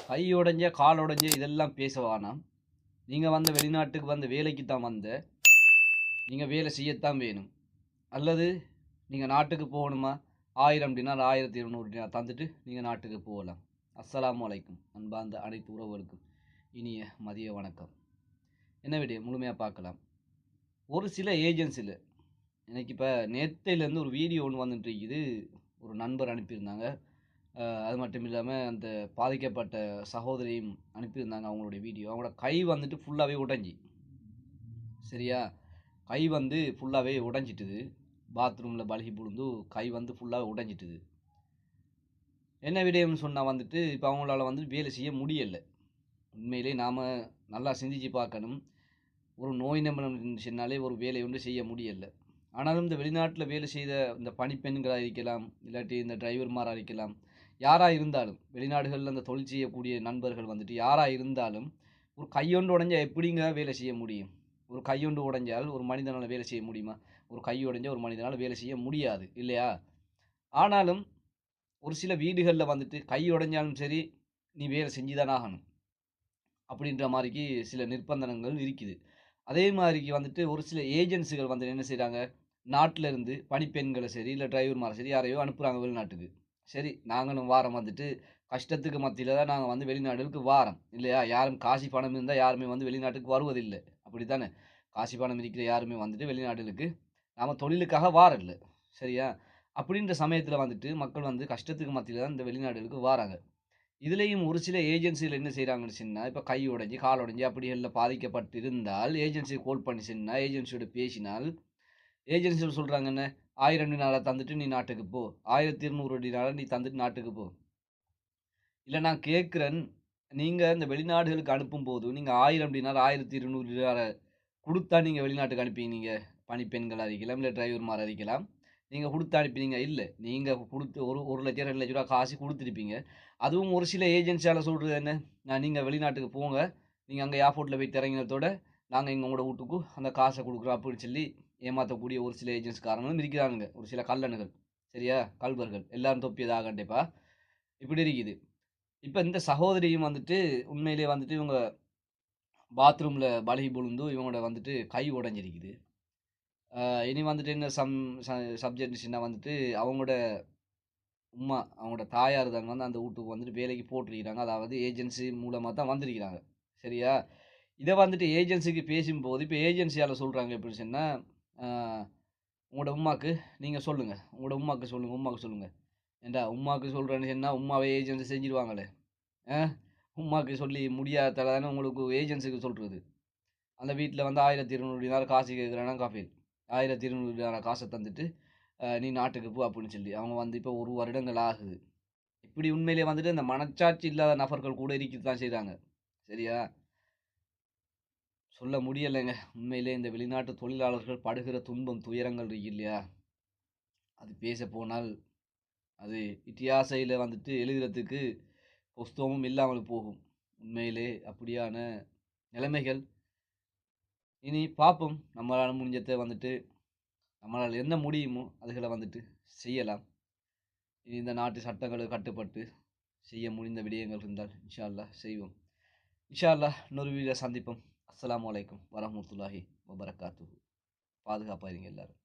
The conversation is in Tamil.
கை உடைஞ்ச கால் உடைஞ்ச இதெல்லாம் பேசவானாம். நீங்கள் வந்து வெளிநாட்டுக்கு வந்து வேலைக்கு தான் வந்த, நீங்கள் வேலை செய்யத்தான் வேணும். அல்லது நீங்கள் நாட்டுக்கு போகணுமா, 1000 டினார் 1200 டினார் தந்துட்டு நீங்கள் நாட்டுக்கு போகலாம். அஸ்ஸலாமு அலைக்கும். அன்பார்ந்த அனைத்து உறவுகளுக்கும் இனிய மதிய வணக்கம். என்ன விட முழுமையாக பார்க்கலாம். ஒரு சில ஏஜென்சியில் எனக்கு இப்போ நேற்றையிலேருந்து ஒரு வீடியோ ஒன்று வந்துட்டு இருக்குது. ஒரு நண்பர் அனுப்பியிருந்தாங்க. அது மட்டும் இல்லாமல் அந்த பாதிக்கப்பட்ட சகோதரியும் அனுப்பியிருந்தாங்க அவங்களுடைய வீடியோ. அவங்களோட கை வந்துட்டு ஃபுல்லாகவே உடைஞ்சி, சரியா, கை வந்து ஃபுல்லாகவே உடைஞ்சிட்டுது. பாத்ரூமில் பலகி புழுந்து கை வந்து ஃபுல்லாக உடைஞ்சிட்டுது. என்ன விடயம்னு சொன்னால் வந்துட்டு இப்போ அவங்களால வந்து வேலை செய்ய முடியலை. உண்மையிலே நாம் நல்லா சிந்திச்சு பார்க்கணும். ஒரு நோய் நிபுணம் இருந்துச்சுனாலே ஒரு வேலை ஒன்று செய்ய முடியலை. ஆனாலும் இந்த வெளிநாட்டில் வேலை செய்த இந்த பணிப்பெண்களாக இருக்கலாம், இல்லாட்டி இந்த டிரைவர்மாராக இருக்கலாம், யாராக இருந்தாலும் வெளிநாடுகளில் அந்த தொழில் செய்யக்கூடிய நண்பர்கள் வந்துட்டு யாராக இருந்தாலும் ஒரு கையொண்டு உடைஞ்சால் எப்படிங்க வேலை செய்ய முடியும்? ஒரு கையொண்டு உடைஞ்சால் ஒரு மனிதனால் வேலை செய்ய முடியுமா? ஒரு கை உடைஞ்சால் ஒரு மனிதனால் வேலை செய்ய முடியாது இல்லையா? ஆனாலும் ஒரு சில வீடுகளில் வந்துட்டு கை உடைஞ்சாலும் சரி நீ வேலை செஞ்சு தானே ஆகணும் அப்படின்ற மாதிரிக்கு சில நிர்பந்தங்கள் இருக்குது. அதே மாதிரிக்கு வந்துட்டு ஒரு சில ஏஜென்சிகள் வந்து என்ன செய்கிறாங்க, நாட்டில் இருந்து பணிப்பெண்களை சரி இல்லை டிரைவர்மாரை சரி யாரையோ அனுப்புகிறாங்க வெளிநாட்டுக்கு. சரி, நாங்களும் வாரம் வந்துட்டு கஷ்டத்துக்கு மத்தியில் தான் நாங்கள் வந்து வெளிநாடுகளுக்கு வாரம் இல்லையா? யாரும் காசு பணம் இருந்தால் யாருமே வந்து வெளிநாட்டுக்கு வருவதில்லை, அப்படி தானே? காசு பணம் இருக்கிற யாருமே வந்துட்டு வெளிநாடுகளுக்கு நாம் தொழிலுக்காக வாரல்ல, சரியா? அப்படின்ற சமயத்தில் வந்துட்டு மக்கள் வந்து கஷ்டத்துக்கு மத்தியில் தான் இந்த வெளிநாடுகளுக்கு வாராங்க. இதுலேயும் ஒரு சில ஏஜென்சியில் என்ன செய்கிறாங்கன்னு சொன்னால், இப்போ கை உடைஞ்சி கால் உடைஞ்சி அப்படிகளில் பாதிக்கப்பட்டு இருந்தால் ஏஜென்சியை கால் பண்ணி சொன்னால், ஏஜென்சியோட பேசினால் ஏஜென்சியில் சொல்கிறாங்க என்ன, 1000 டினாரை தந்துட்டு நீ நாட்டுக்கு போ, 1200 டினாரை நீ தந்துட்டு நாட்டுக்கு போ. இல்லை நான் கேட்குறேன், நீங்கள் இந்த வெளிநாடுகளுக்கு அனுப்பும்போது நீங்கள் 1000 டினார் 1200 டினாரை கொடுத்தா நீங்கள் வெளிநாட்டுக்கு அனுப்பினீங்க? பணிப்பெண்கள் அறிக்கலாம் இல்லை டிரைவர்மார் அறிக்கலாம், நீங்கள் கொடுத்து அனுப்பினீங்க? இல்லை, நீங்கள் கொடுத்து ஒரு லட்சம் 2 லட்ச ரூபா காசு கொடுத்துருப்பீங்க. அதுவும் ஒரு சில ஏஜென்சியால் சொல்கிறது என்ன, நீங்கள் வெளிநாட்டுக்கு போங்க, நீங்கள் அங்கே ஏர்போர்ட்டில் போய் இறங்கினதோட நாங்கள் எங்களோட வீட்டுக்கு அந்த காசை கொடுக்குறோம் அப்படின்னு சொல்லி ஏமாற்றக்கூடிய ஒரு சில ஏஜென்சிக்காரங்களும் இருக்கிறானுங்க. ஒரு சில கல்லணுகள், சரியா, கல்வர்கள் எல்லாரும் தொப்பியதாக கண்டிப்பாக இப்படி இருக்குது. இப்போ இந்த சகோதரியும் வந்துட்டு உண்மையிலே வந்துட்டு இவங்க பாத்ரூமில் பலகி புழுந்து இவங்களோட வந்துட்டு கை உடைஞ்சிருக்குது. இனி வந்துட்டு என்ன சப்ஜெக்ட்ஸ்னா வந்துட்டு அவங்களோட அவங்களோட தாயார் தான் வந்து அந்த வீட்டுக்கு வந்துட்டு வேலைக்கு போட்டிருக்கிறாங்க. அதாவது ஏஜென்சி மூலமாக தான் வந்திருக்கிறாங்க, சரியா? இதை வந்துட்டு ஏஜென்சிக்கு பேசும்போது இப்போ ஏஜென்சியால் சொல்கிறாங்க எப்படின்னு சொன்னால், உங்களோட உம்மாக்கு நீங்கள் சொல்லுங்கள், உங்களோட உம்மாக்கு சொல்லுங்கள். ஏண்டா உம்மாக்கு சொல்கிறேன்னு சொன்னால் உம்மாவே ஏஜென்சி செஞ்சிருவாங்களே. உம்மாக்கு சொல்லி முடியாததால தானே உங்களுக்கு ஏஜென்சிக்கு சொல்கிறது. அந்த வீட்டில் வந்து 1200 டினார் காசு கேட்குறானா காஃபில், 1200 டினார் காசை தந்துட்டு நீ நாட்டுக்கு போ அப்படின்னு சொல்லி அவங்க வந்து இப்போ 1 வருடங்கள் ஆகுது. இப்படி உண்மையிலே வந்துட்டு இந்த மனச்சாட்சி இல்லாத நபர்கள் கூட இருக்க தான் செய்கிறாங்க, சரியா? சொல்ல முடியலைங்க. உண்மையிலே இந்த வெளிநாட்டு தொழிலாளர்கள் படுகிற துன்பம் துயரங்கள் இருக்கு இல்லையா, அது பேச போனால் அது இத்தியாசையில் வந்துட்டு எழுதுறதுக்கு புஸ்தகமும் இல்லாமல் போகும். உண்மையிலே அப்படியான நிலைமைகள். இனி பார்ப்போம், நம்மளால் முடிஞ்சதை வந்துட்டு நம்மளால் என்ன முடியுமோ அதுகளை வந்துட்டு செய்யலாம். இனி இந்த நாட்டு சட்டங்களுக்கு கட்டுப்பட்டு செய்ய முடிந்த விடயங்கள் இருந்தால் இன்ஷா அல்லாஹ் செய்வோம். இன்ஷா அல்லாஹ் இன்னொரு வீடியோ சந்திப்போம். அஸ்ஸலாமு அலைக்கும் வரஹ்மத்துல்லாஹி வபரகாத்துஹு. பாதுகாப்பாக இருங்க எல்லாரும்.